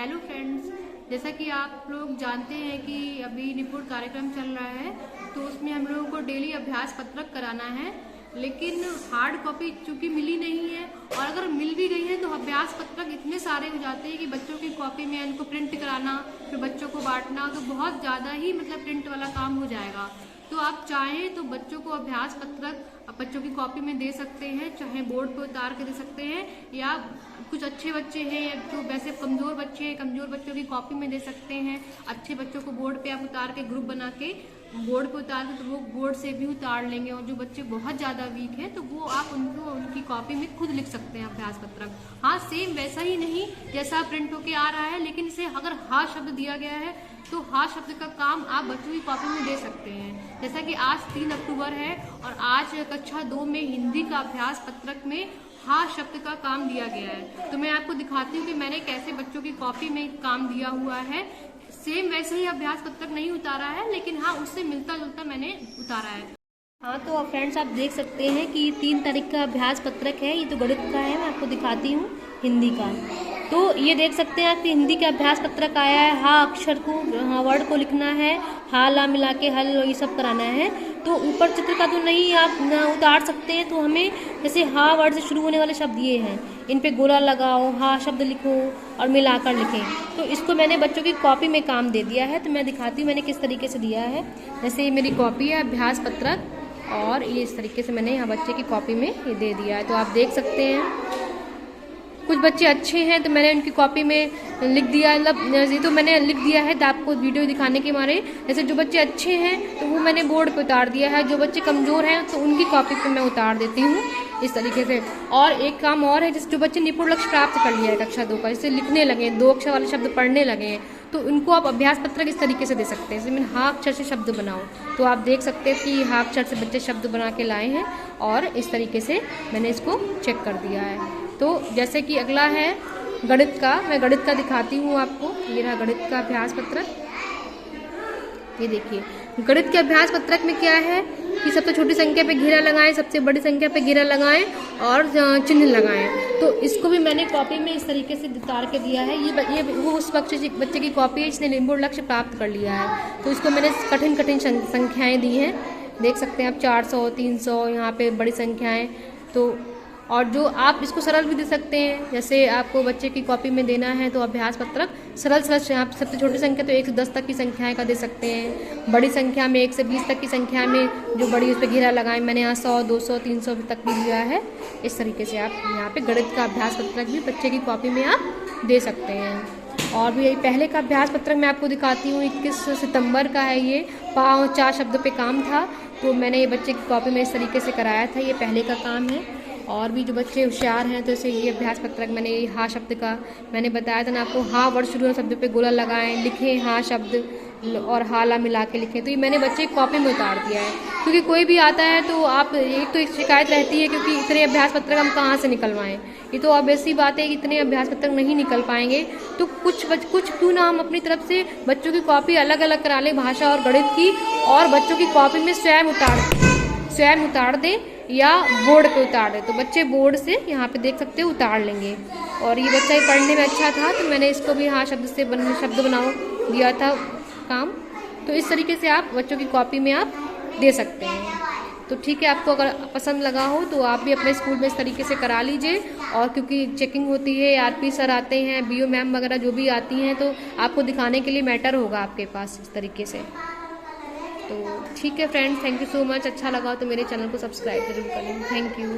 Hello friends, जैसा कि आप लोग जानते हैं कि अभी निपुण कार्यक्रम चल रहा है, तो उसमें हम लोगों को डेली अभ्यास पत्रक कराना है। लेकिन हार्ड कॉपी चूंकि मिली नहीं है, और अगर मिल भी गई है तो अभ्यास पत्रक इतने सारे हो जाते हैं कि बच्चों की कॉपी में उनको प्रिंट कराना, फिर बच्चों को बांटना, तो बहुत ज़्यादा ही प्रिंट वाला काम हो जाएगा। तो आप चाहें तो बच्चों को अभ्यास पत्रक बच्चों की कॉपी में दे सकते हैं, चाहे बोर्ड पे उतार के दे सकते हैं, या कुछ अच्छे बच्चे हैं या जो वैसे कमजोर बच्चे हैं, कमजोर बच्चों की कॉपी में दे सकते हैं। अच्छे बच्चों को बोर्ड पे आप उतार के ग्रुप बना के बोर्ड पे उतार के तो वो बोर्ड से भी उतार लेंगे, और जो बच्चे बहुत ज्यादा वीक हैं तो वो आप उनको उनकी कॉपी में खुद लिख सकते हैं अभ्यास पत्रक। हाँ, सेम वैसा ही नहीं जैसा प्रिंट होके आ रहा है, लेकिन इसे अगर हा शब्द दिया गया है तो हा शब्द का काम आप बच्चों की कॉपी में दे सकते हैं। जैसा कि आज 3 अक्टूबर है और आज कक्षा 2 में हिंदी का अभ्यास पत्रक में हा शब्द का काम दिया गया है। तो मैं आपको दिखाती हूँ कि मैंने कैसे बच्चों की कॉपी में काम दिया हुआ है। सेम वैसे ही अभ्यास पत्रक नहीं उतारा है, लेकिन हाँ उससे मिलता जुलता मैंने उतारा है। हाँ, तो फ्रेंड्स आप देख सकते हैं कि 3 तारीख का अभ्यास पत्रक है। ये तो गणित का है, मैं आपको दिखाती हूँ हिंदी का। तो ये देख सकते हैं कि हिंदी का अभ्यास पत्रक आया है। हा अक्षर को, हाँ वर्ड को लिखना है, हा ला मिला के हल ये सब कराना है। तो ऊपर चित्र का तो नहीं आप उतार सकते हैं, तो हमें जैसे हा वर्ड से शुरू होने वाले शब्द ये हैं, इन पे गोला लगाओ, हा शब्द लिखो और मिलाकर लिखें। तो इसको मैंने बच्चों की कॉपी में काम दे दिया है। तो मैं दिखाती हूँ मैंने किस तरीके से दिया है। जैसे मेरी कॉपी है अभ्यास पत्रक, और ये इस तरीके से मैंने यहाँ बच्चे की कॉपी में ये दे दिया है। तो आप देख सकते हैं कुछ बच्चे अच्छे हैं तो मैंने उनकी कॉपी में लिख दिया, ये तो मैंने लिख दिया है आपको वीडियो दिखाने के मारे। जैसे जो बच्चे अच्छे हैं तो वो मैंने बोर्ड पे उतार दिया है, जो बच्चे कमज़ोर हैं तो उनकी कॉपी पे मैं उतार देती हूँ इस तरीके से। और एक काम और है, जैसे जो बच्चे निपुण लक्ष्य प्राप्त कर लिया है कक्षा 2 का, जैसे लिखने लगे, 2 अक्षर वाले शब्द पढ़ने लगे हैं, तो उनको आप अभ्यास पत्रक इस तरीके से दे सकते हैं। जैसे मैंने हा अक्षर से शब्द बनाओ, तो आप देख सकते हैं कि हा अक्षर से बच्चे शब्द बना के लाए हैं, और इस तरीके से मैंने इसको चेक कर दिया है। तो जैसे कि अगला है गणित का, मैं गणित का दिखाती हूँ आपको। ये रहा गणित का अभ्यास पत्रक। ये देखिए गणित के अभ्यास पत्रक में क्या है कि सबसे छोटी संख्या पे घेरा लगाएं, सबसे बड़ी संख्या पे घेरा लगाएं और चिन्ह लगाएं। तो इसको भी मैंने कॉपी में इस तरीके से उतार के दिया है। ये वो उस बच्चे की कॉपी है जिसने निपुण लक्ष्य प्राप्त कर लिया है। तो इसको मैंने कठिन कठिन संख्याएँ दी हैं, देख सकते हैं आप 400, 300, यहाँ पे बड़ी संख्याएँ। तो और जो आप इसको सरल भी दे सकते हैं, जैसे आपको बच्चे की कॉपी में देना है तो अभ्यास पत्रक सरल आप सबसे छोटी संख्या तो 1 से 10 तक की संख्याएं का दे सकते हैं। बड़ी संख्या में 1 से 20 तक की संख्या में जो बड़ी उस पर घेरा लगाएं, मैंने यहाँ 100, 200, 300 तक भी दिया है। इस तरीके से आप यहाँ पे गणित का अभ्यास पत्रक भी बच्चे की कॉपी में आप दे सकते हैं। और भी यही पहले का अभ्यास पत्रक मैं आपको दिखाती हूँ, 21 सितंबर का है। ये पाँव 4 शब्दों पे काम था, तो मैंने ये बच्चे की कॉपी में इस तरीके से कराया था। ये पहले का काम है। और भी जो बच्चे होशियार हैं तो जैसे ये अभ्यास पत्रक मैंने हा शब्द का मैंने बताया था ना आपको, हा वर्ड शुरू होने शब्द पे गोला लगाएं, लिखें हा शब्द और हा ला मिला के लिखें। तो ये मैंने बच्चे की कॉपी में उतार दिया है, क्योंकि कोई भी आता है तो आप एक तो शिकायत रहती है क्योंकि इतने अभ्यास पत्रक हम कहाँ से निकलवाएं। ये तो अब ऐसी बात है कि इतने अभ्यास पत्रक नहीं निकल पाएंगे, तो कुछ क्यों ना हम अपनी तरफ से बच्चों की कॉपी अलग अलग करा लें, भाषा और गणित की, और बच्चों की कॉपी में स्वयं उतार दें या बोर्ड पे उतार दें। तो बच्चे बोर्ड से यहाँ पे देख सकते हो उतार लेंगे। और ये बच्चा पढ़ने में अच्छा था तो मैंने इसको भी हाँ शब्द से शब्द बनाओ दिया था काम। तो इस तरीके से आप बच्चों की कॉपी में आप दे सकते हैं। तो ठीक है, आपको अगर पसंद लगा हो तो आप भी अपने स्कूल में इस तरीके से करा लीजिए। और क्योंकि चेकिंग होती है, आरपी सर आते हैं, BO मैम वगैरह जो भी आती हैं, तो आपको दिखाने के लिए मैटर होगा आपके पास इस तरीके से। तो ठीक है friends, thank you so much. अच्छा लगा तो मेरे चैनल को सब्सक्राइब जरूर करें। Thank you.